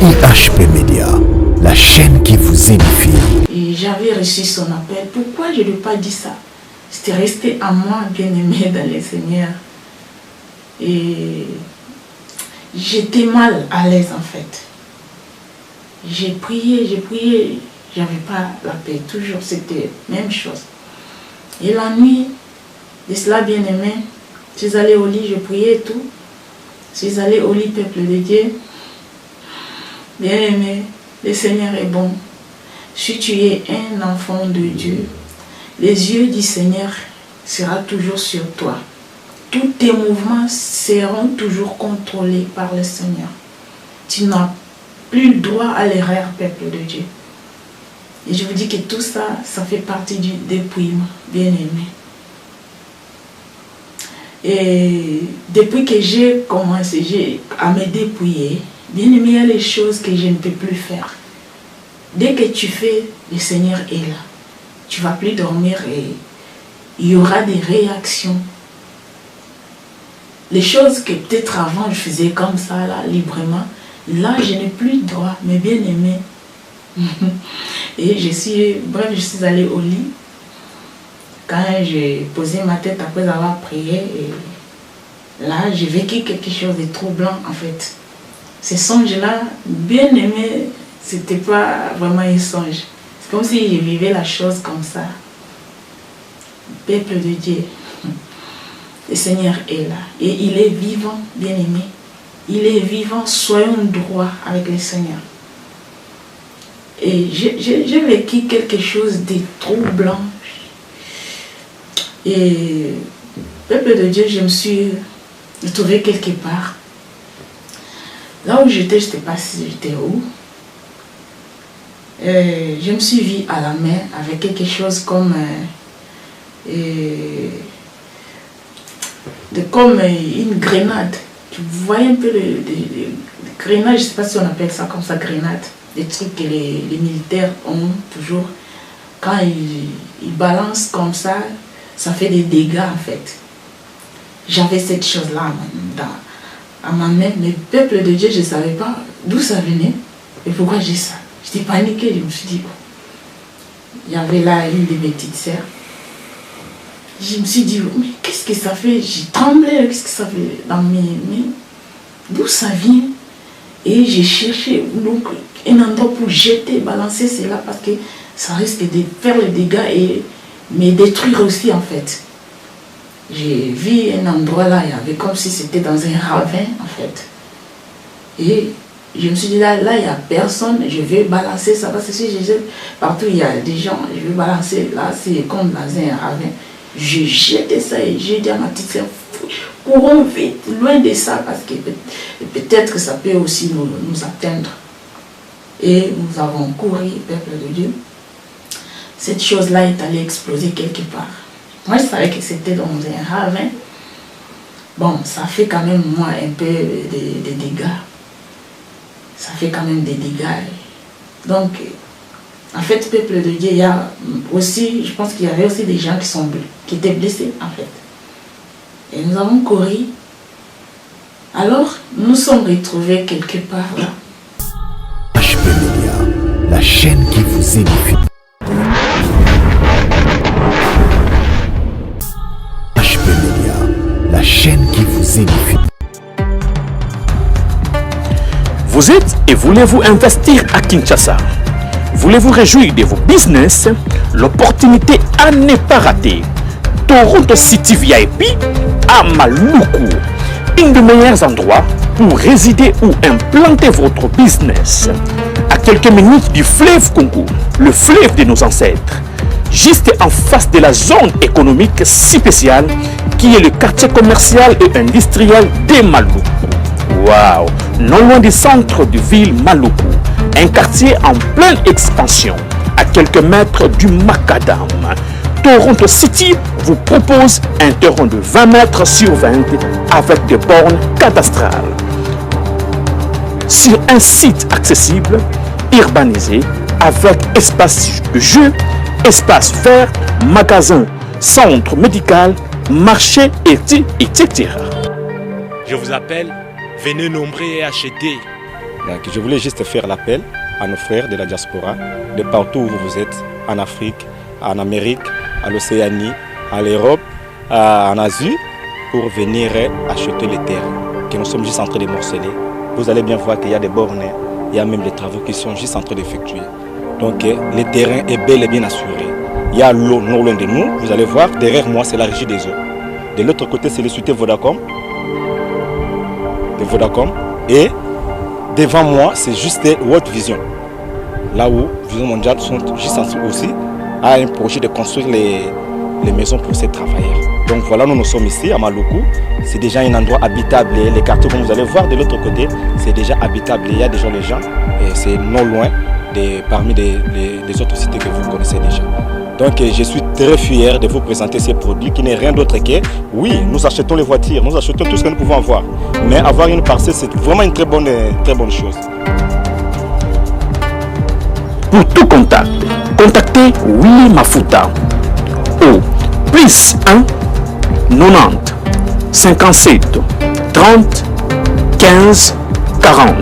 IHP Média, la chaîne qui vous édifie. Et j'avais reçu son appel. Pourquoi je ne lui ai pas dit ça? C'était resté à moi, bien-aimé dans le Seigneur. Et j'étais mal à l'aise en fait. J'ai prié, j'avais pas la paix. Toujours c'était la même chose. Et la nuit, de cela bien-aimé, je suis allée au lit, je priais et tout. Je suis allée au lit, peuple de Dieu. Bien-aimé, le Seigneur est bon. Si tu es un enfant de Dieu, les yeux du Seigneur seront toujours sur toi. Tous tes mouvements seront toujours contrôlés par le Seigneur. Tu n'as plus le droit à l'erreur, peuple de Dieu. Et je vous dis que tout ça, ça fait partie du dépouillement, bien-aimé. Et depuis que j'ai commencé à me dépouiller, bien-aimé, il y a les choses que je ne peux plus faire. Dès que tu fais, le Seigneur est là. Tu ne vas plus dormir et il y aura des réactions. Les choses que peut-être avant je faisais comme ça, là, librement, là je n'ai plus de droit, mais bien aimé. Et je suis allée au lit. Quand j'ai posé ma tête après avoir prié, et là j'ai vécu quelque chose de troublant en fait. Ces songes-là, bien aimé, c'était pas vraiment un songe. C'est comme si je vivais la chose comme ça. Peuple de Dieu, le Seigneur est là. Et il est vivant, bien aimé. Il est vivant, soyons droits avec le Seigneur. Et j'ai vécu quelque chose de troublant. Et peuple de Dieu, je me suis retrouvée quelque part. Là où j'étais, je ne sais pas si j'étais où. Je me suis vue à la mer avec quelque chose comme une grenade. Tu voyais un peu les grenades, je ne sais pas si on appelle ça comme ça, grenade. Des trucs que les militaires ont toujours. Quand ils balancent comme ça, ça fait des dégâts en fait. J'avais cette chose-là à ma main, mais peuple de Dieu, je ne savais pas d'où ça venait et pourquoi j'ai ça. J'étais paniquée, je me suis dit, il y avait là une de mes petites sœurs. Je me suis dit, mais qu'est-ce que ça fait? J'ai tremblé, qu'est-ce que ça fait dans mes mains? D'où ça vient? Et j'ai cherché donc, un endroit pour jeter, balancer cela parce que ça risque de faire le dégât et me détruire aussi en fait. J'ai vu un endroit là, il y avait comme si c'était dans un ravin en fait. Et je me suis dit là, il n'y a personne, je vais balancer ça parce que si je jette partout, il y a des gens, je vais balancer là, c'est comme dans un ravin. Je jetais ça et j'ai dit à ma petite soeur, courons vite, loin de ça parce que peut-être que ça peut aussi nous atteindre. Et nous avons couru, peuple de Dieu. Cette chose-là est allée exploser quelque part. Moi, je savais que c'était dans un ravin. Bon, ça fait quand même, moi, un peu de dégâts. Ça fait quand même des dégâts. Donc, en fait, peuple de Dieu, il y a aussi, je pense qu'il y avait aussi des gens qui étaient blessés, en fait. Et nous avons couru. Alors, nous sommes retrouvés quelque part là. IHP Média, la chaîne qui vous édifie. IHP Média, la chaîne qui vous édifie. Vous êtes et voulez-vous investir à Kinshasa? Voulez-vous réjouir de vos business? L'opportunité à ne pas rater. Toronto City VIP à Maluku, un des meilleurs endroits pour résider ou implanter votre business. À quelques minutes du fleuve Congo, le fleuve de nos ancêtres, juste en face de la zone économique spéciale qui est le quartier commercial et industriel de Maluku. Waouh! Non loin du centre de ville Maluku, un quartier en pleine expansion, à quelques mètres du Macadam. Toronto City vous propose un terrain de 20 mètres sur 20 avec des bornes cadastrales. Sur un site accessible, urbanisé, avec espace de jeu, espace vert, magasin, centre médical, marché, etc. Je vous appelle, venez nombrer et acheter. Donc, je voulais juste faire l'appel à nos frères de la diaspora, de partout où vous êtes, en Afrique, en Amérique, à l'Océanie, à l'Europe, en Asie, pour venir acheter les terres que nous sommes juste en train de morceler. Vous allez bien voir qu'il y a des bornes, il y a même des travaux qui sont juste en train d'effectuer. Donc le terrain est bel et bien assuré. Il y a l'eau non loin de nous, vous allez voir, derrière moi c'est la régie des eaux. De l'autre côté c'est le société Vodacom. De Vodacom. Et devant moi c'est juste World Vision. Là où Vision Mondiale sont juste aussi à un projet de construire les maisons pour ces travailleurs. Donc voilà, nous sommes ici à Maluku. C'est déjà un endroit habitable. Les quartiers, comme vous allez voir de l'autre côté, c'est déjà habitable. Il y a déjà les gens et c'est non loin parmi les autres cités que vous connaissez déjà. Donc je suis très fier de vous présenter ces produits qui n'est rien d'autre que, oui, nous achetons les voitures, nous achetons tout ce que nous pouvons avoir. Mais avoir une parcelle, c'est vraiment une très bonne chose. Pour tout contact, contactez Willy Mafuta au plus 1 90 57 30 15 40.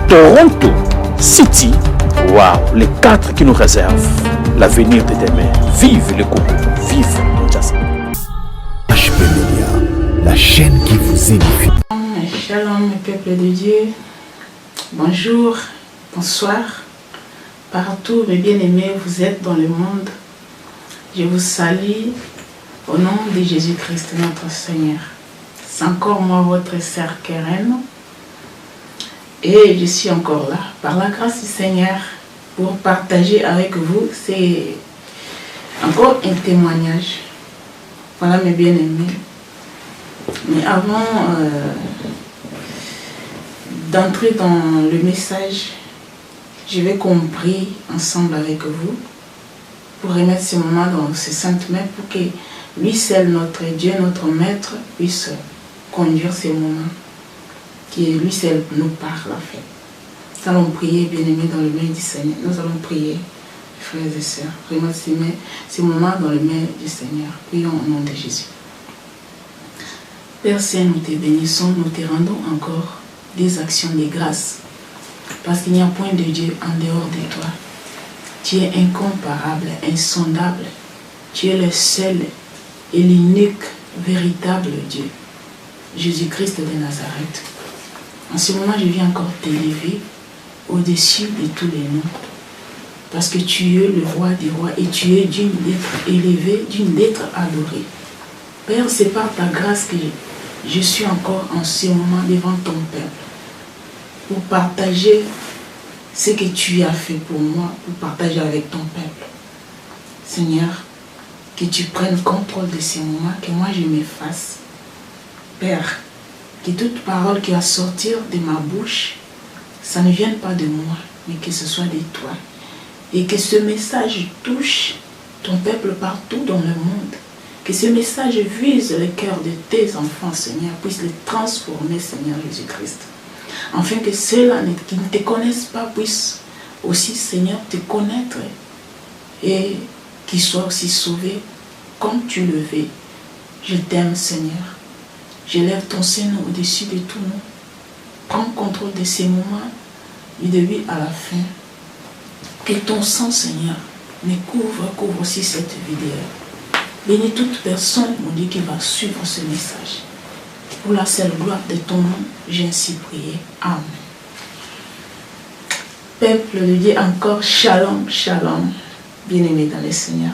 Toronto City, waouh, les 4 qui nous réservent l'avenir de demain. Vive le Congo, vive Kinshasa. HP Media, la chaîne qui vous édifie. Shalom, peuple de Dieu. Bonjour, bonsoir. Partout, mes bien-aimés, vous êtes dans le monde. Je vous salue au nom de Jésus-Christ, notre Seigneur. C'est encore moi, votre sœur Keren. Et je suis encore là, par la grâce du Seigneur, pour partager avec vous. C'est encore un témoignage. Voilà, mes bien-aimés. Mais avant d'entrer dans le message, je vais qu'on prie ensemble avec vous pour remettre ce moment dans ses saintes mains pour que lui seul, notre Dieu, notre Maître, puisse conduire ces moments, que lui seul nous parle en fait. Nous allons prier, bien-aimés, dans le main du Seigneur. Nous allons prier, frères et sœurs, remettre ces moments dans le main du Seigneur. Prions au nom de Jésus. Père Saint, nous te bénissons, nous te rendons encore des actions de grâce. Parce qu'il n'y a point de Dieu en dehors de toi. Tu es incomparable, insondable. Tu es le seul et l'unique, véritable Dieu. Jésus-Christ de Nazareth. En ce moment, je viens encore t'élever au-dessus de tous les noms. Parce que tu es le roi des rois et tu es digne d'être élevé, digne d'être adoré. Père, c'est par ta grâce que je suis encore en ce moment devant ton peuple. Pour partager ce que tu as fait pour moi, pour partager avec ton peuple. Seigneur, que tu prennes contrôle de ces moments, que moi je m'efface. Père, que toute parole qui va sortir de ma bouche, ça ne vienne pas de moi, mais que ce soit de toi. Et que ce message touche ton peuple partout dans le monde. Que ce message vise le cœur de tes enfants, Seigneur, puisse les transformer, Seigneur Jésus-Christ. Afin que ceux-là qui ne te connaissent pas puissent aussi, Seigneur, te connaître et qu'ils soient aussi sauvés comme tu le veux. Je t'aime, Seigneur. J'élève ton Seigneur au-dessus de tout nous. Prends contrôle de ces moments, du début à la fin. Que ton sang, Seigneur, me couvre aussi cette vidéo. Bénis toute personne, mon Dieu, qui va suivre ce message. Pour la seule gloire de ton nom, j'ai ainsi prié. Amen. Peuple de Dieu, encore shalom, shalom, bien-aimés dans le Seigneur.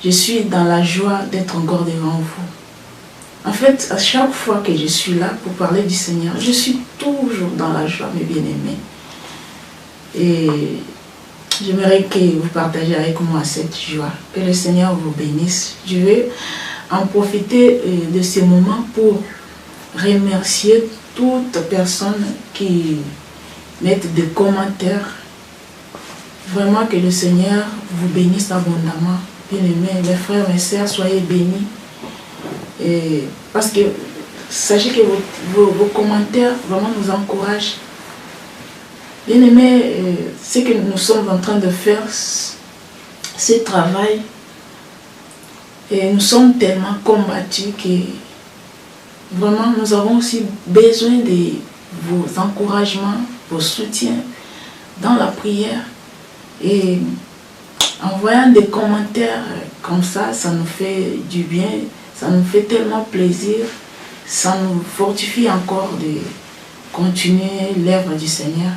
Je suis dans la joie d'être encore devant vous. En fait, à chaque fois que je suis là pour parler du Seigneur, je suis toujours dans la joie, mes bien-aimés. Et j'aimerais que vous partagez avec moi cette joie. Que le Seigneur vous bénisse. Je vais en profiter de ce moment pour remercier toute personne qui mettent des commentaires. Vraiment que le Seigneur vous bénisse abondamment. Bien-aimés, mes frères, mes sœurs, soyez bénis. Et parce que sachez que vos commentaires vraiment nous encouragent. Bien-aimés, ce que nous sommes en train de faire, ce travail, et nous sommes tellement combattus que vraiment nous avons aussi besoin de vos encouragements, vos soutiens dans la prière. Et en voyant des commentaires comme ça nous fait du bien, ça nous fait tellement plaisir, ça nous fortifie encore de continuer l'œuvre du Seigneur.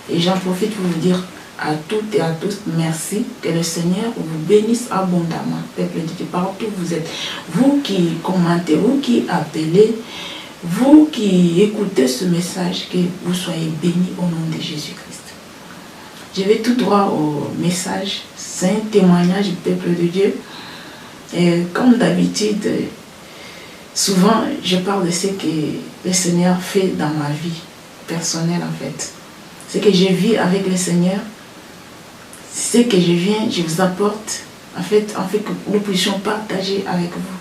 Et j'en profite pour vous dire à toutes et à tous merci, que le Seigneur vous bénisse abondamment, peuple de Dieu, partout où vous êtes. Vous qui commentez, vous qui appelez, vous qui écoutez ce message, que vous soyez bénis au nom de Jésus-Christ. Je vais tout droit au message, c'est un témoignage du peuple de Dieu. Et comme d'habitude, souvent je parle de ce que le Seigneur fait dans ma vie personnelle en fait. Ce que je vis avec le Seigneur, ce que je viens, je vous apporte, en fait que nous puissions partager avec vous.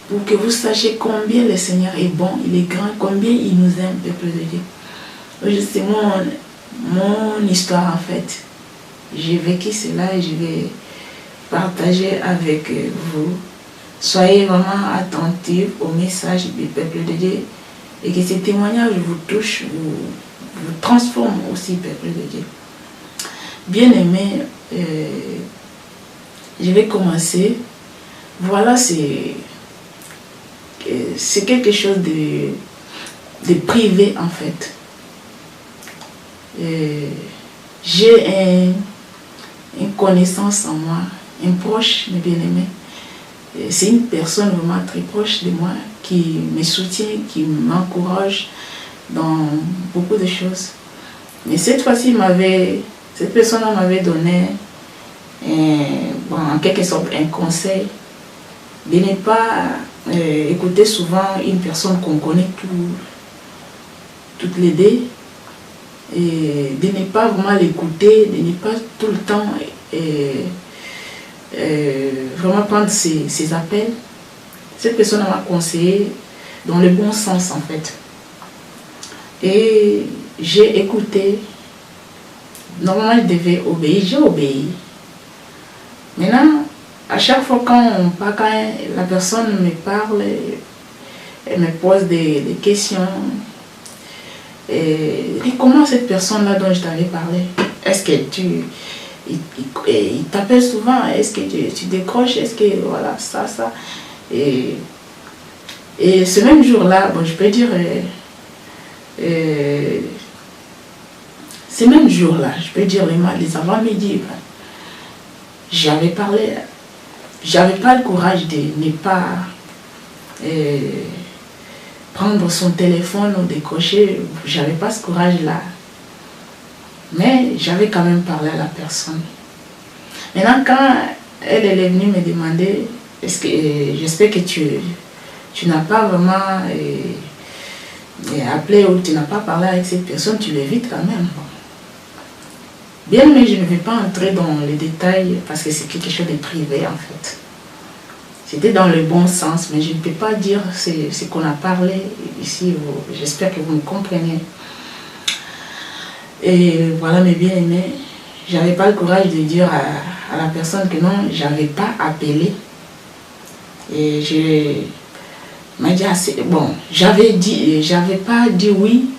Pour que vous sachiez combien le Seigneur est bon, il est grand, combien il nous aime, peuple de Dieu. C'est mon histoire en fait. J'ai vécu cela et je vais partager avec vous. Soyez vraiment attentifs au message du peuple de Dieu et que ces témoignages vous touchent, vous transforment aussi, peuple de Dieu. Bien aimé, je vais commencer. Voilà, c'est quelque chose de privé en fait. J'ai une connaissance en moi, un proche, mes bien-aimés. C'est une personne vraiment très proche de moi qui me soutient, qui m'encourage dans beaucoup de choses. Mais cette fois-ci, cette personne m'avait donné en quelque sorte un conseil de ne pas écouter souvent une personne qu'on connaît toutes les deux, et de ne pas vraiment l'écouter, de ne pas tout le temps vraiment prendre ses appels. Cette personne m'a conseillé dans le bon sens en fait. Et j'ai écouté. Normalement, je devais obéir, j'ai obéi. Maintenant, à chaque fois quand la personne me parle, elle me pose des questions. Et comment cette personne-là dont je t'avais parlé, est-ce que il t'appelle souvent, est-ce que tu décroches, est-ce que voilà, ça. Et ce même jour-là, bon, je peux dire, ces mêmes jours-là, je peux dire les avant-midi, j'avais parlé, j'avais pas le courage de ne pas prendre son téléphone ou décrocher, j'avais pas ce courage-là. Mais j'avais quand même parlé à la personne. Maintenant, quand elle est venue me demander, j'espère que tu n'as pas vraiment appelé ou tu n'as pas parlé avec cette personne, tu l'évites quand même. Bien, mais je ne vais pas entrer dans les détails parce que c'est quelque chose de privé en fait. C'était dans le bon sens, mais je ne peux pas dire ce qu'on a parlé ici. J'espère que vous me comprenez. Et voilà, mes bien-aimés, j'avais pas le courage de dire à la personne que non, j'avais pas appelé. Et je m'a dit bon, j'avais pas dit oui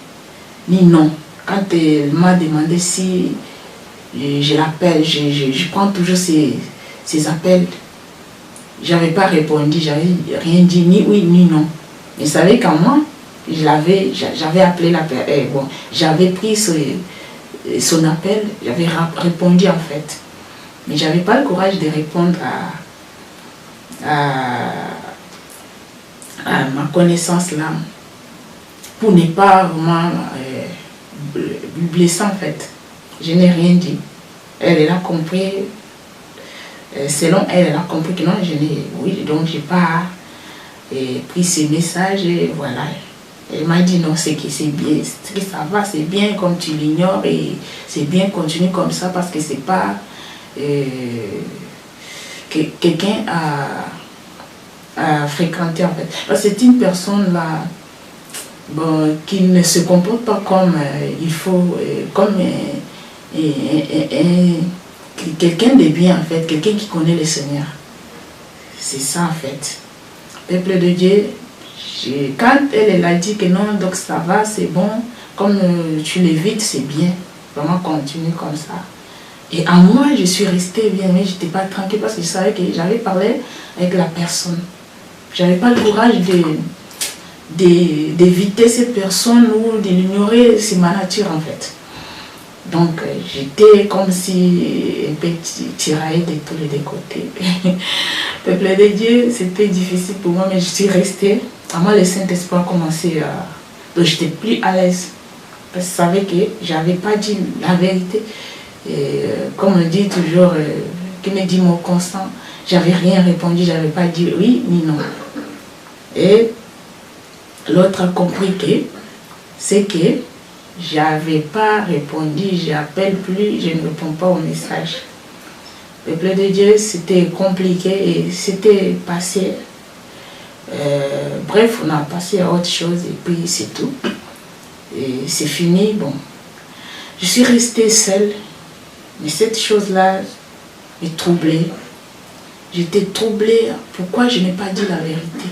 ni non. Quand elle m'a demandé si je l'appelle, je prends toujours ses appels. J'avais pas répondu, j'avais rien dit, ni oui ni non. Mais vous savez qu'en moi, j'avais appelé la personne, bon, j'avais pris son appel, j'avais répondu en fait. Mais j'avais pas le courage de répondre à ma connaissance là, pour ne pas vraiment blesser en fait. Je n'ai rien dit. Elle a compris. Selon elle a compris que non, donc j'ai pas pris ces messages et voilà. Elle m'a dit non, c'est bien, que ça va, c'est bien comme tu l'ignores et c'est bien continuer comme ça parce que c'est pas quelqu'un à fréquenter en fait. Parce que c'est une personne là qui ne se comporte pas comme il faut, comme quelqu'un de bien en fait, quelqu'un qui connaît le Seigneur. C'est ça en fait. Peuple de Dieu, quand elle a dit que non, donc ça va, c'est bon, comme tu l'évites, c'est bien. Vraiment continue comme ça. Et à moi, je suis restée bien, mais je n'étais pas tranquille parce que je savais que j'avais parlé avec la personne. Je n'avais pas le courage d'éviter cette personne ou de l'ignorer, c'est ma nature en fait. Donc j'étais comme si un peu tiraillée de tous les deux côtés. Peuple de Dieu, c'était difficile pour moi, mais je suis restée. À moi, le Saint-Esprit a commencé à... Donc j'étais plus à l'aise. Parce que je savais que je n'avais pas dit la vérité. Et, comme on dit toujours, qui me dit mot constant, j'avais rien répondu, j'avais pas dit oui ni non. Et l'autre a compris que c'est que j'avais pas répondu, j'appelle plus, je ne réponds pas au message. Le peuple de Dieu, c'était compliqué et c'était passé. Bref, on a passé à autre chose et puis c'est tout. Et c'est fini, bon. Je suis restée seule, mais cette chose-là me troublait. J'étais troublée. Pourquoi je n'ai pas dit la vérité?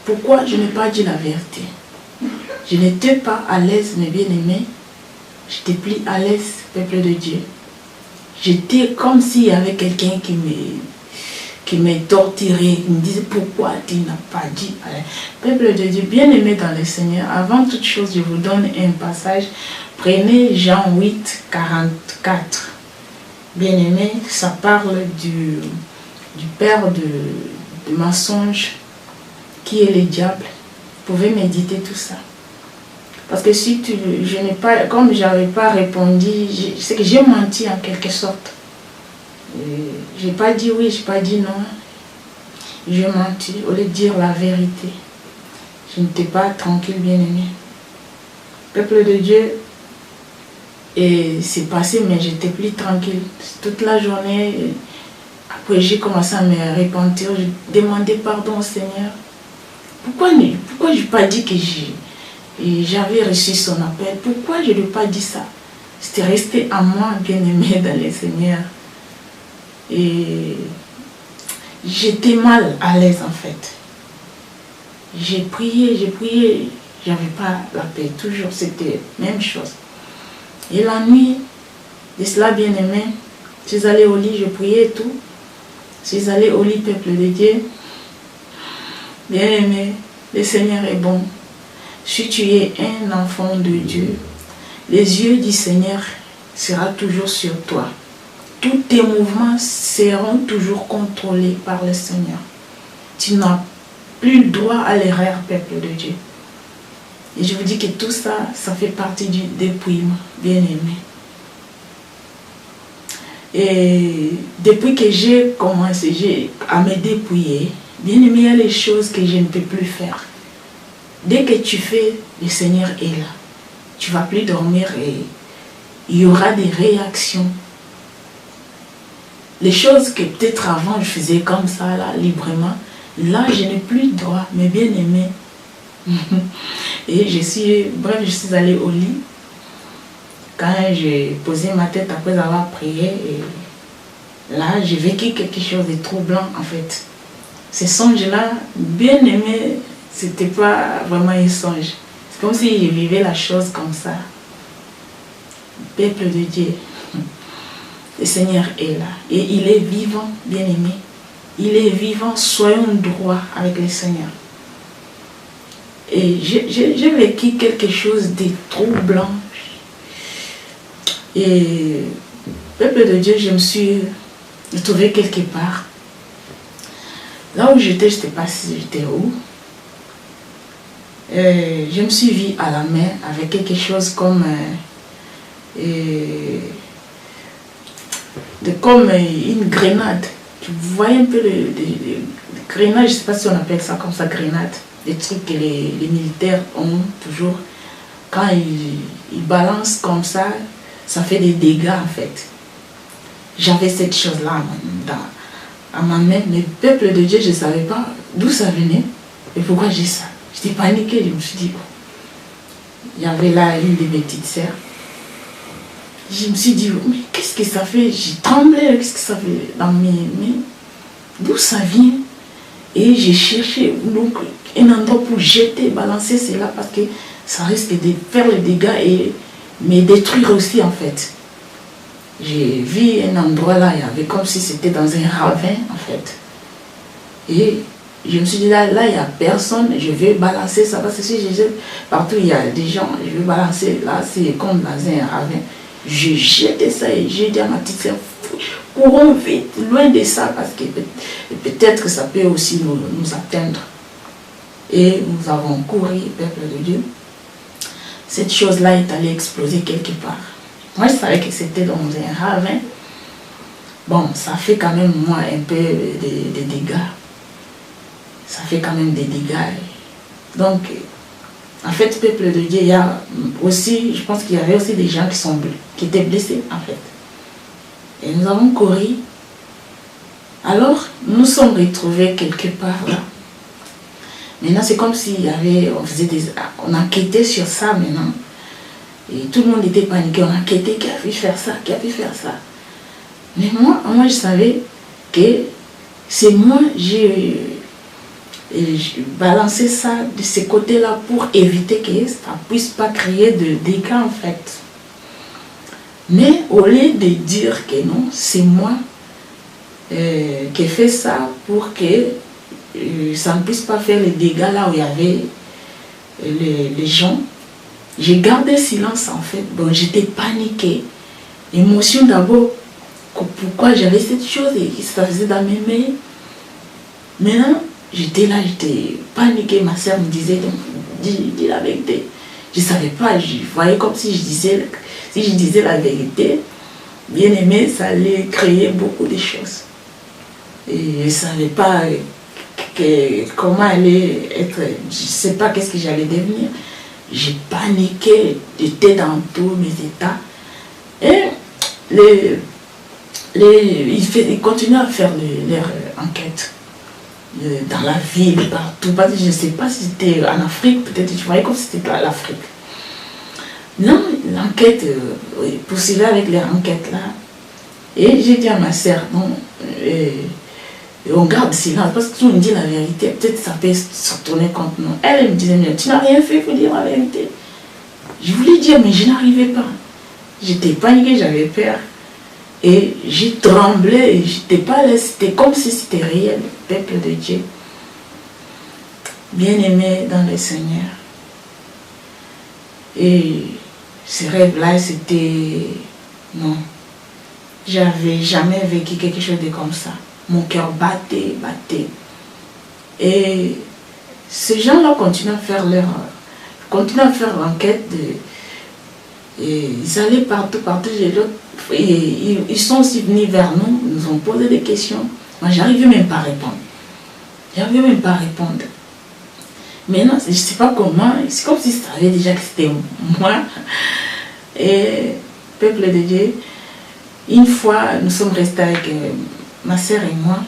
Pourquoi je n'ai pas dit la vérité? Je n'étais pas à l'aise, mes bien-aimés. J'étais plus à l'aise, peuple de Dieu. J'étais comme s'il y avait quelqu'un qui me torturait, qui me disait pourquoi tu n'as pas dit. Peuple de Dieu, bien-aimé dans le Seigneur, avant toute chose, je vous donne un passage. Prenez Jean 8, 44. Bien-aimé, ça parle du père de mensonge qui est le diable. Vous pouvez méditer tout ça. Parce que si je n'ai pas, comme je n'avais pas répondu, c'est que j'ai menti en quelque sorte. Je n'ai pas dit oui, je n'ai pas dit non. J'ai menti au lieu de dire la vérité. Je n'étais pas tranquille, bien-aimé. Peuple de Dieu, et c'est passé, mais j'étais plus tranquille. Toute la journée, après j'ai commencé à me repentir, je demandais pardon au Seigneur. Pourquoi je n'ai pas dit que j'avais reçu son appel? Pourquoi je n'ai pas dit ça? C'était resté à moi, bien-aimé dans le Seigneur. Et j'étais mal à l'aise en fait. J'ai prié, j'avais pas la paix. Toujours c'était la même chose. Et la nuit, de cela bien-aimé, je suis allée au lit, je priais et tout. Je suis allée au lit, peuple de Dieu. Bien-aimé, le Seigneur est bon. Si tu es un enfant de Dieu, les yeux du Seigneur seront toujours sur toi. Tous tes mouvements seront toujours contrôlés par le Seigneur. Tu n'as plus droit à l'erreur, peuple de Dieu. Et je vous dis que tout ça, ça fait partie du dépouillement, bien-aimé. Et depuis que j'ai commencé à me dépouiller, bien-aimé, il y a les choses que je ne peux plus faire. Dès que tu fais, le Seigneur est là. Tu ne vas plus dormir et il y aura des réactions. Les choses que peut-être avant je faisais comme ça, là, librement, là je n'ai plus de droit, mais bien aimé. Et je suis allée au lit. Quand j'ai posé ma tête après avoir prié, et là j'ai vécu quelque chose de troublant en fait. Ces songes-là, bien aimé, c'était pas vraiment un songe. C'est comme si je vivais la chose comme ça. Peuple de Dieu. Le Seigneur est là. Et il est vivant, bien-aimé. Il est vivant, soyons droits avec le Seigneur. Et j'ai vécu quelque chose de troublant. Et, peuple de Dieu, je me suis retrouvée quelque part. Là où j'étais, je ne sais pas si j'étais où. Je me suis vue à la main avec quelque chose comme... comme une grenade. Tu vois un peu les grenades, je ne sais pas si on appelle ça comme ça, grenade. Des trucs que les militaires ont toujours. Quand ils balancent comme ça, ça fait des dégâts en fait. J'avais cette chose-là à ma main, mais le peuple de Dieu, je ne savais pas d'où ça venait et pourquoi j'ai ça. J'étais paniquée, je me suis dit, bon. Il y avait là une de mes petites sœurs. Je me suis dit, mais qu'est-ce que ça fait? J'ai tremblé, qu'est-ce que ça fait dans mes mains? D'où ça vient? Et j'ai cherché donc, un endroit pour jeter, balancer cela parce que ça risque de faire le dégât et me détruire aussi en fait. J'ai vu un endroit là, il y avait comme si c'était dans un ravin en fait. Et je me suis dit là, il n'y a personne, je vais balancer ça parce que si je jette partout, il y a des gens, je vais balancer là, c'est comme dans un ravin. Je jette ça et j'ai dit à ma petite soeur, courons vite, loin de ça parce que peut-être que ça peut aussi nous atteindre. Et nous avons couru, peuple de Dieu. Cette chose-là est allée exploser quelque part. Moi, je savais que c'était dans un ravin. Bon, ça fait quand même, moi, un peu de dégâts. Ça fait quand même des dégâts. Donc, en fait, peuple de Dieu, il y a aussi, je pense qu'il y avait aussi des gens qui étaient blessés, en fait. Et nous avons couru. Alors, nous sommes retrouvés quelque part là. Maintenant, c'est comme s'il y avait, on enquêtait sur ça maintenant. Et tout le monde était paniqué, on enquêtait, qui a pu faire ça, qui a pu faire ça. Mais moi je savais que c'est moi, j'ai balancé ça de ce côté-là pour éviter que ça ne puisse pas créer de dégâts en fait. Mais au lieu de dire que non, c'est moi qui ai fait ça pour que ça ne puisse pas faire les dégâts là où il y avait les gens, j'ai gardé silence en fait. Bon, j'étais paniquée. Émotion d'abord, pourquoi j'avais cette chose et que ça faisait dans mes mains. Maintenant, j'étais là, j'étais paniquée. Ma soeur me disait, donc, dis la vérité. Je ne savais pas, je voyais comme si je disais la vérité, bien aimé, ça allait créer beaucoup de choses. Et je ne savais pas comment allait être, je ne sais pas qu'est-ce que j'allais devenir. J'ai paniqué, j'étais dans tous mes états. Et ils continuaient à faire leur enquête dans la ville, partout. Parce que je ne sais pas si c'était en Afrique, peut-être je voyais comme si c'était pas l'Afrique. Non, l'enquête, poursuivait avec leur enquête là. Et j'ai dit à ma soeur, non, on garde silence, parce que si on dit la vérité, peut-être ça peut se retourner contre nous. Elle me disait, mais tu n'as rien fait, il faut dire la vérité. Je voulais dire, mais je n'arrivais pas. J'étais paniquée, j'avais peur. Et j'ai tremblé, et j'étais pas là, c'était comme si c'était réel, le peuple de Dieu. Bien-aimé dans le Seigneur. Et ce rêve-là, c'était... Non. J'avais jamais vécu quelque chose de comme ça. Mon cœur battait. Et ces gens-là continuent à faire l'enquête. Et ils allaient partout. Et ils sont aussi venus vers nous, ils nous ont posé des questions. Moi, j'arrivais même pas à répondre. Maintenant, je ne sais pas comment, c'est comme si je savais déjà que c'était moi. Et, peuple de Dieu, une fois, nous sommes restés avec ma soeur et moi.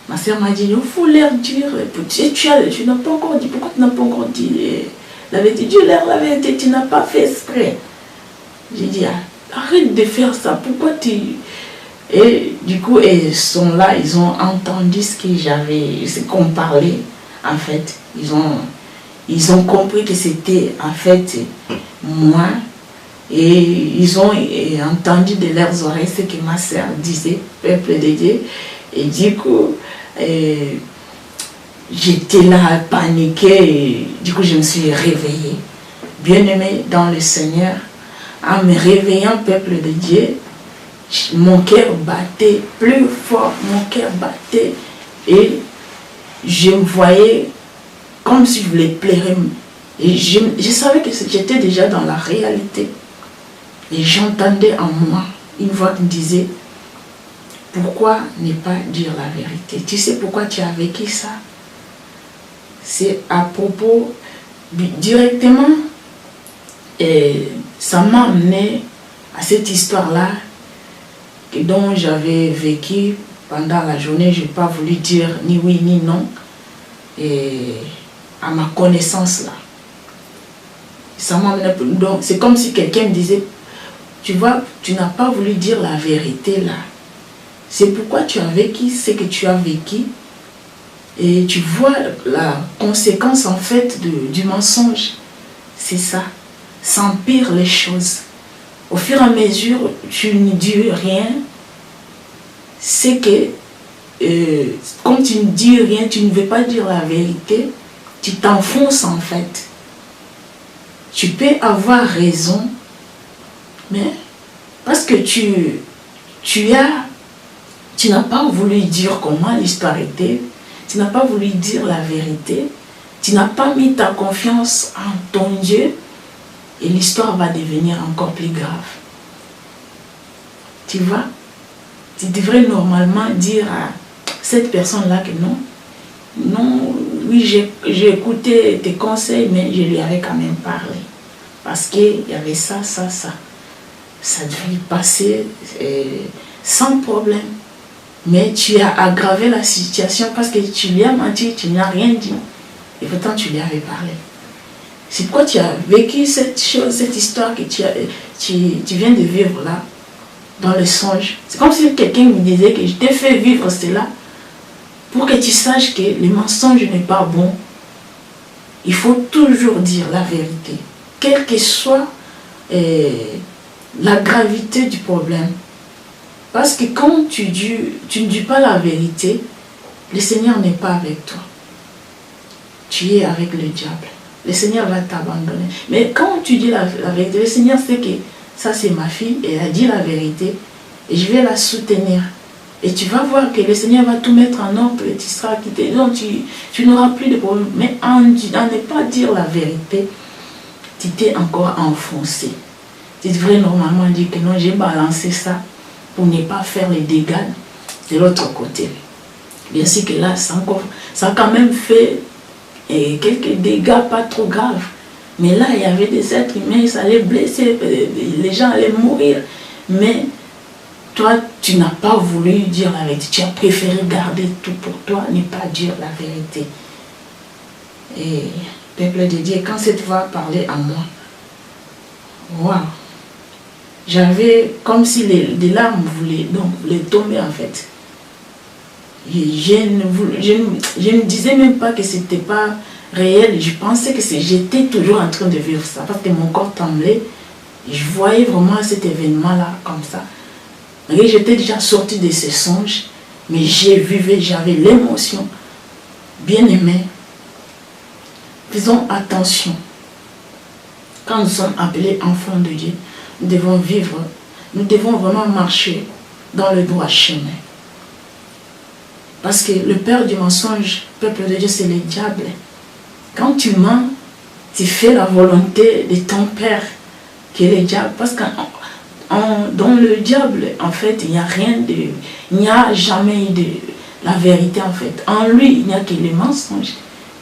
Ma soeur m'a dit, il faut leur dire, tu n'as pas encore dit, pourquoi tu n'as pas encore dit la vérité? Dieu leur la vérité, tu n'as pas fait exprès. J'ai dit, arrête de faire ça, pourquoi tu... Et du coup, ils sont là, ils ont entendu ce qu'on parlait, en fait. Ils ont compris que c'était, en fait, moi. Et ils ont entendu de leurs oreilles ce que ma soeur disait, peuple de Dieu. Et du coup, j'étais là, paniquée. Et du coup, je me suis réveillée. Bien-aimée dans le Seigneur. En me réveillant, peuple de Dieu, mon cœur battait plus fort, et je me voyais comme si je voulais pleurer. Et je savais que j'étais déjà dans la réalité. Et j'entendais en moi une voix qui me disait, pourquoi ne pas dire la vérité? Tu sais pourquoi tu as vécu ça? C'est à propos, directement, et ça m'a amené à cette histoire-là dont j'avais vécu pendant la journée. Je n'ai pas voulu dire ni oui ni non, et à ma connaissance là. Ça m'a amené, donc c'est comme si quelqu'un me disait, tu vois, tu n'as pas voulu dire la vérité là. C'est pourquoi tu as vécu ce que tu as vécu. Et tu vois la conséquence en fait du mensonge. c'est ça. S'empire les choses. Au fur et à mesure, tu ne dis rien. C'est que, comme tu ne dis rien, tu ne veux pas dire la vérité, tu t'enfonces en fait. Tu peux avoir raison, mais parce que tu n'as pas voulu dire comment l'histoire était, tu n'as pas voulu dire la vérité, tu n'as pas mis ta confiance en ton Dieu, et l'histoire va devenir encore plus grave. Tu vois, tu devrais normalement dire à cette personne-là que non, oui, j'ai écouté tes conseils, mais je lui avais quand même parlé. Parce qu'il y avait ça. Ça devait passer sans problème. Mais tu as aggravé la situation parce que tu lui as menti, tu n'as rien dit. Et pourtant, tu lui avais parlé. C'est pourquoi tu as vécu cette histoire que tu viens de vivre là, dans le songe. C'est comme si quelqu'un me disait que je t'ai fait vivre cela pour que tu saches que le mensonge n'est pas bon. Il faut toujours dire la vérité, quelle que soit la gravité du problème. Parce que quand tu ne dis pas la vérité, le Seigneur n'est pas avec toi. Tu es avec le diable. Le Seigneur va t'abandonner. Mais quand tu dis la vérité, le Seigneur sait que ça c'est ma fille, et elle a dit la vérité, et je vais la soutenir. Et tu vas voir que le Seigneur va tout mettre en ordre, et tu seras quitté. Donc tu n'auras plus de problème. Mais en ne pas dire la vérité, tu t'es encore enfoncé. Tu devrais normalement dire que non, j'ai balancé ça pour ne pas faire les dégâts de l'autre côté. Bien sûr que là, ça a quand même fait quelques dégâts pas trop graves. Mais là, il y avait des êtres humains, ça allait blesser, les gens allaient mourir. Mais toi, tu n'as pas voulu dire la vérité. Tu as préféré garder tout pour toi, ne pas dire la vérité. Et peuple de Dieu, quand cette voix parlait à moi, waouh, j'avais comme si des larmes voulaient tomber en fait. Je ne disais même pas que c'était pas réel. Je pensais que j'étais toujours en train de vivre ça parce que mon corps tremblait. Je voyais vraiment cet événement-là comme ça. Et j'étais déjà sortie de ces songes, mais j'avais l'émotion. Bien aimé, faisons attention. Quand nous sommes appelés enfants de Dieu, nous devons vivre, nous devons vraiment marcher dans le droit chemin. Parce que le père du mensonge, peuple de Dieu, c'est le diable. Quand tu mens, tu fais la volonté de ton père, qui est le diable. Parce que dans le diable, en fait, il n'y a jamais eu de la vérité, en fait. En lui, il n'y a que le mensonge.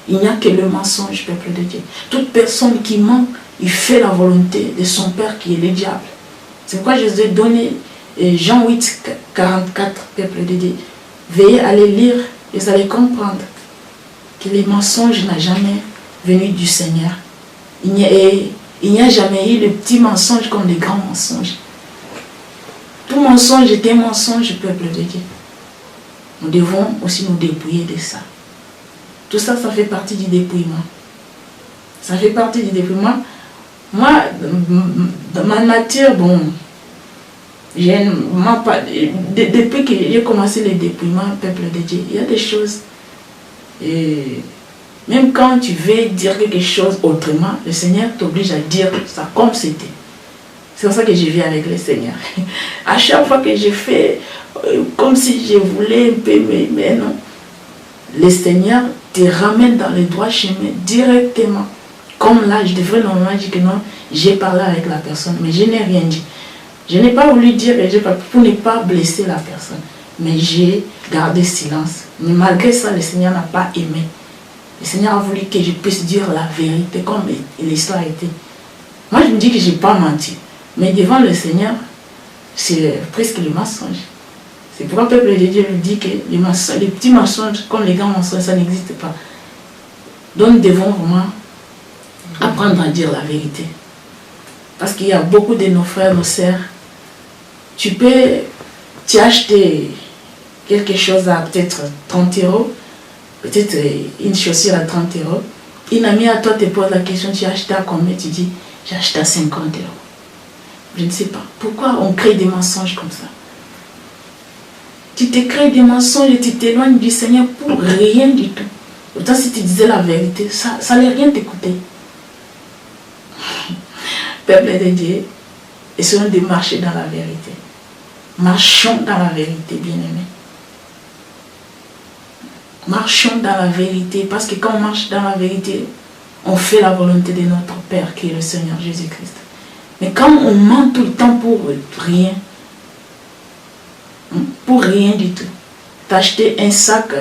Il n'y a que le mensonge, peuple de Dieu. Toute personne qui ment, il fait la volonté de son père, qui est le diable. C'est pourquoi je vous ai donné Jean 8, 44, peuple de Dieu. Veuillez aller lire et vous allez comprendre que les mensonges n'ont jamais venu du Seigneur. Il n'y a jamais eu le petit mensonge comme les grands mensonges. Tout mensonge est un mensonge, peuple de Dieu. Nous devons aussi nous dépouiller de ça. Tout ça, ça fait partie du dépouillement. Ça fait partie du dépouillement. Moi, dans ma nature, bon, depuis que j'ai commencé le dépouillement, peuple de Dieu, il y a des choses. Et même quand tu veux dire quelque chose autrement, le Seigneur t'oblige à dire ça comme c'était. C'est pour ça que je vis avec le Seigneur. À chaque fois que je fais comme si je voulais un peu, mais non. Le Seigneur te ramène dans le droit chemin directement. Comme là, je devrais normalement dire que non, j'ai parlé avec la personne, mais je n'ai rien dit. Je n'ai pas voulu dire pour ne pas blesser la personne. Mais j'ai gardé silence. Mais malgré ça, le Seigneur n'a pas aimé. Le Seigneur a voulu que je puisse dire la vérité comme l'histoire était. Moi, je me dis que je n'ai pas menti. Mais devant le Seigneur, c'est presque le mensonge. C'est pourquoi le peuple de Dieu lui dit que les petits mensonges comme les grands mensonges, ça n'existe pas. Donc nous devons vraiment apprendre à dire la vérité. Parce qu'il y a beaucoup de nos frères, nos sœurs, tu peux acheter quelque chose à peut-être 30 €, peut-être une chaussure à 30 €, Une amie à toi te pose la question, tu as acheté à combien? Tu dis, j'ai acheté à 50 €. Je ne sais pas. Pourquoi on crée des mensonges comme ça? Tu te crées des mensonges et tu t'éloignes du Seigneur pour rien du tout. Autant si tu disais la vérité, ça n'allait rien t'écouter. Peuple de Dieu, essayons de marcher dans la vérité. Marchons dans la vérité, bien-aimés. Marchons dans la vérité, parce que quand on marche dans la vérité, on fait la volonté de notre Père, qui est le Seigneur Jésus-Christ. Mais quand on ment tout le temps pour rien du tout, t'acheter un sac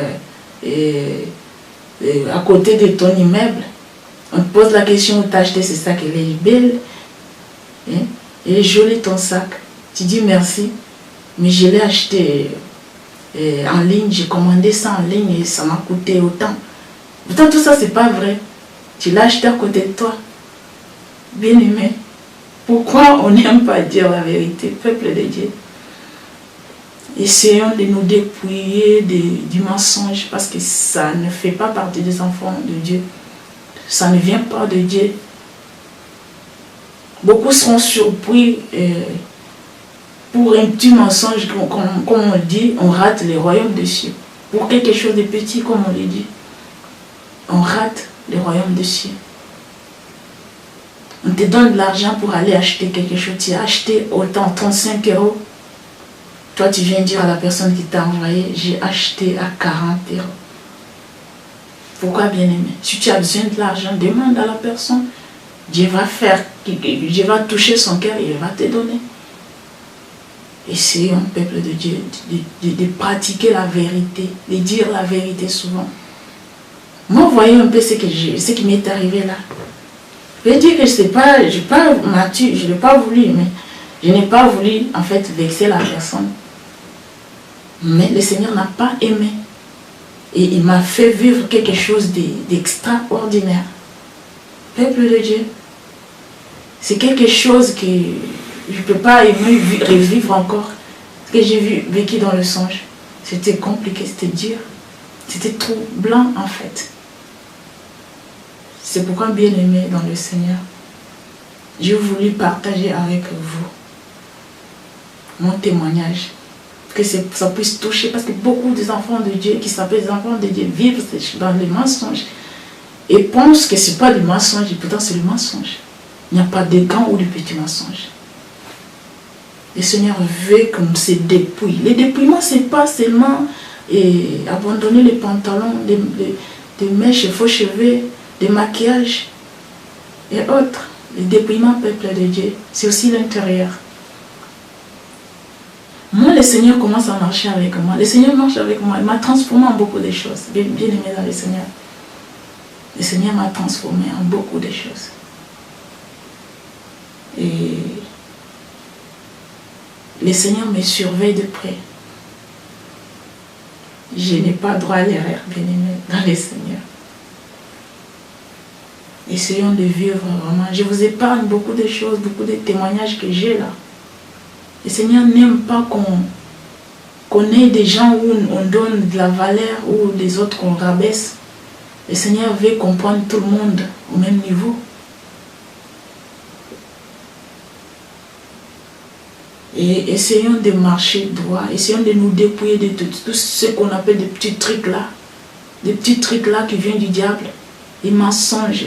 à côté de ton immeuble, on te pose la question où t'as acheté ce sac, il est belle, hein? Il est joli ton sac, tu dis merci, mais je l'ai acheté en ligne, j'ai commandé ça en ligne et ça m'a coûté autant. Pourtant tout ça c'est pas vrai, tu l'as acheté à côté de toi. Bien aimé, pourquoi on n'aime pas dire la vérité, peuple de Dieu? Essayons de nous dépouiller du mensonge, parce que ça ne fait pas partie des enfants de Dieu. Ça ne vient pas de Dieu. Beaucoup seront surpris pour un petit mensonge, comme on dit, on rate le royaume des cieux. Pour quelque chose de petit, comme on le dit, on rate le royaume des cieux. On te donne de l'argent pour aller acheter quelque chose. Tu as acheté autant, 35 €. Toi, tu viens dire à la personne qui t'a envoyé, j'ai acheté à 40 €. Pourquoi, bien-aimé? Si tu as besoin de l'argent, demande à la personne. Dieu va toucher son cœur et il va te donner. Essayons, peuple de Dieu, de pratiquer la vérité, de dire la vérité souvent. Moi, voyez un peu ce qui m'est arrivé là. Je veux dire que je n'ai pas mature, je n'ai pas voulu, mais je n'ai pas voulu en fait vexer la personne. Mais le Seigneur n'a pas aimé. Et il m'a fait vivre quelque chose d'extraordinaire. Peuple de Dieu, c'est quelque chose que je ne peux pas aimer revivre encore. Ce que j'ai vécu dans le songe, c'était compliqué, c'était dur. C'était trop blanc en fait. C'est pourquoi, bien aimé dans le Seigneur, j'ai voulu partager avec vous mon témoignage. Que ça puisse toucher, parce que beaucoup des enfants de Dieu qui s'appellent des enfants de Dieu vivent dans les mensonges et pensent que ce n'est pas du mensonge, et pourtant c'est le mensonge. Il n'y a pas de grands ou de petits mensonges. Le Seigneur veut qu'on se dépouille. Le dépouillement, ce n'est pas seulement abandonner les pantalons, des mèches, faux cheveux, des maquillages et autres. Le dépouillement, peuple de Dieu, c'est aussi l'intérieur. Moi, le Seigneur commence à marcher avec moi. Le Seigneur marche avec moi. Il m'a transformé en beaucoup de choses. Bien aimé dans le Seigneur. Le Seigneur m'a transformé en beaucoup de choses. Et le Seigneur me surveille de près. Je n'ai pas droit à l'erreur, bien aimé dans le Seigneur. Essayons de vivre vraiment. Je vous épargne beaucoup de choses, beaucoup de témoignages que j'ai là. Le Seigneur n'aime pas qu'on ait des gens où on donne de la valeur ou les autres qu'on rabaisse. Le Seigneur veut comprendre tout le monde au même niveau. Et essayons de marcher droit, essayons de nous dépouiller de tout ce qu'on appelle des petits trucs là. Des petits trucs là qui viennent du diable. Des mensonges.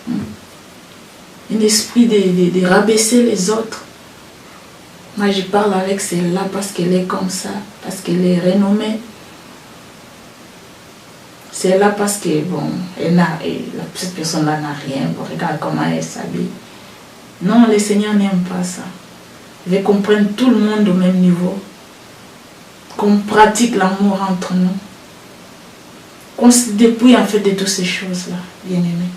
Un esprit de rabaisser les autres. Moi, je parle avec celle-là parce qu'elle est comme ça, parce qu'elle est renommée. Celle-là parce que, bon, cette personne-là n'a rien. Bon, regarde comment elle s'habille. Non, le Seigneur n'aime pas ça. Il veut qu'on prenne tout le monde au même niveau. Qu'on pratique l'amour entre nous. Qu'on se dépouille en fait de toutes ces choses-là, bien-aimés.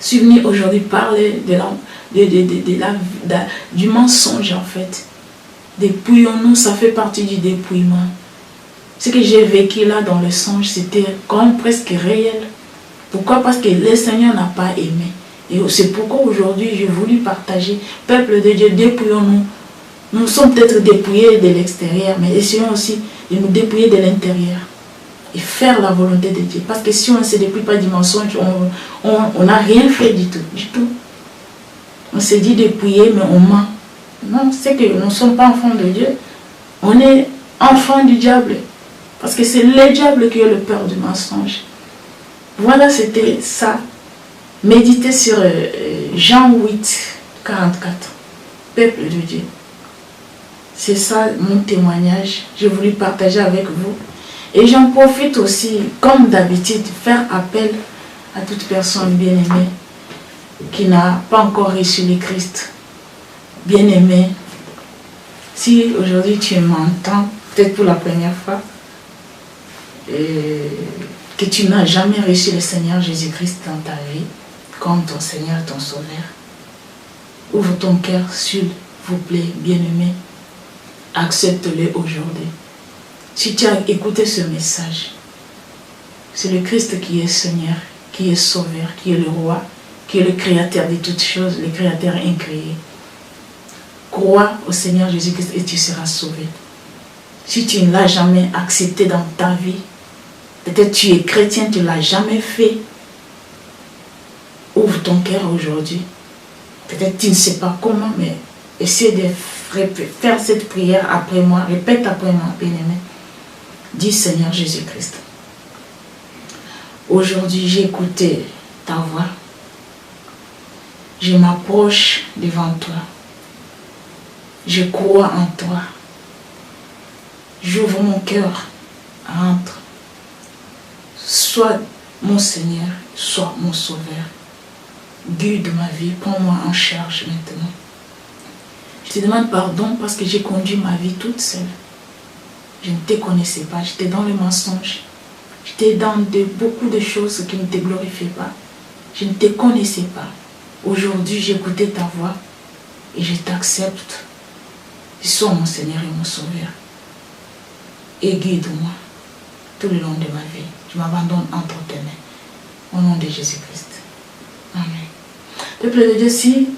Je suis venue aujourd'hui parler du mensonge en fait. Dépouillons-nous, ça fait partie du dépouillement. Ce que j'ai vécu là dans le songe, c'était comme presque réel. Pourquoi? Parce que le Seigneur n'a pas aimé. Et c'est pourquoi aujourd'hui j'ai voulu partager. Peuple de Dieu, dépouillons-nous. Nous sommes peut-être dépouillés de l'extérieur, mais essayons aussi de nous dépouiller de l'intérieur. et faire la volonté de Dieu. Parce que si on ne se dépouille pas du mensonge, on n'a rien fait du tout, du tout. On se dit dépouiller, mais on ment. Non, c'est que nous ne sommes pas enfants de Dieu. On est enfants du diable. Parce que c'est le diable qui est le père du mensonge. Voilà, c'était ça. Méditez sur Jean 8, 44. Peuple de Dieu. C'est ça mon témoignage. J'ai voulu partager avec vous. Et j'en profite aussi, comme d'habitude, faire appel à toute personne bien-aimée qui n'a pas encore reçu le Christ. Bien-aimé, si aujourd'hui tu m'entends, peut-être pour la première fois, que tu n'as jamais reçu le Seigneur Jésus-Christ dans ta vie, comme ton Seigneur, ton Sauveur, ouvre ton cœur, s'il vous plaît, bien-aimé, accepte-le aujourd'hui. Si tu as écouté ce message, c'est le Christ qui est Seigneur, qui est Sauveur, qui est le Roi, qui est le Créateur de toutes choses, le Créateur incréé. Crois au Seigneur Jésus-Christ et tu seras sauvé. Si tu ne l'as jamais accepté dans ta vie, peut-être tu es chrétien, tu ne l'as jamais fait, ouvre ton cœur aujourd'hui. Peut-être tu ne sais pas comment, mais essaie de faire cette prière après moi. Répète après moi, bien-aimé. Dis Seigneur Jésus-Christ. Aujourd'hui, j'ai écouté ta voix. Je m'approche devant toi. Je crois en toi. J'ouvre mon cœur. Entre. Sois mon Seigneur, sois mon Sauveur. Guide ma vie, prends-moi en charge maintenant. Je te demande pardon parce que j'ai conduit ma vie toute seule. Je ne te connaissais pas, j'étais dans le mensonge. J'étais dans beaucoup de choses qui ne te glorifiaient pas. Je ne te connaissais pas. Aujourd'hui, j'ai écouté ta voix et je t'accepte. Sois mon Seigneur et mon Sauveur. Et guide-moi tout le long de ma vie. Je m'abandonne entre tes mains. Au nom de Jésus-Christ. Amen. Peuple de Dieu, si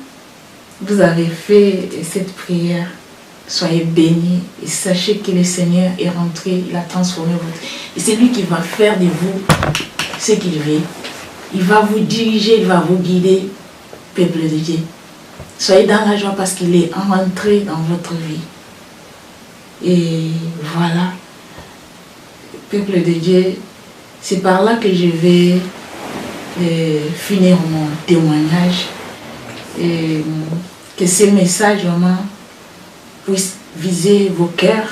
vous avez fait cette prière, soyez bénis et sachez que le Seigneur est rentré, il a transformé votre vie. Et c'est lui qui va faire de vous ce qu'il veut. Il va vous diriger, il va vous guider, peuple de Dieu. Soyez dans la joie parce qu'il est rentré dans votre vie. Et voilà, peuple de Dieu, c'est par là que je vais finir mon témoignage. Et que ce message vraiment puisse viser vos cœurs,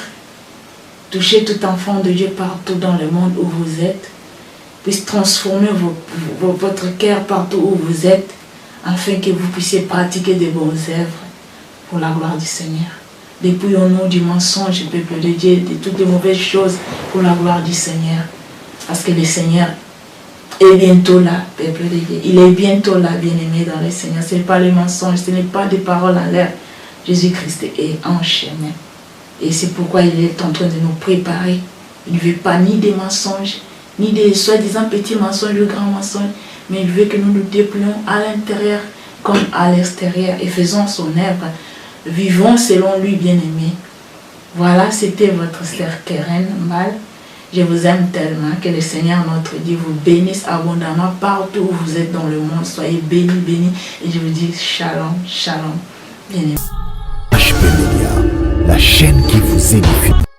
toucher tout enfant de Dieu partout dans le monde où vous êtes, puisse transformer votre cœur partout où vous êtes, afin que vous puissiez pratiquer de bonnes œuvres pour la gloire du Seigneur. Dépouillons-nous du mensonge, peuple de Dieu, de toutes les mauvaises choses pour la gloire du Seigneur. Parce que le Seigneur est bientôt là, peuple de Dieu. Il est bientôt là, bien-aimé dans le Seigneur. Ce n'est pas les mensonges, ce n'est pas des paroles en l'air. Jésus-Christ est en chemin. Et c'est pourquoi il est en train de nous préparer. Il ne veut pas ni des mensonges, ni des soi-disant petits mensonges ou grands mensonges, mais il veut que nous nous dépouillions à l'intérieur comme à l'extérieur et faisons son œuvre. Vivons selon lui, bien-aimé. Voilà, c'était votre sœur Keren Mal. Je vous aime tellement. Que le Seigneur, notre Dieu, vous bénisse abondamment partout où vous êtes dans le monde. Soyez bénis, bénis. Et je vous dis shalom, shalom. Bien-aimé. HP Media, la chaîne qui vous édifie.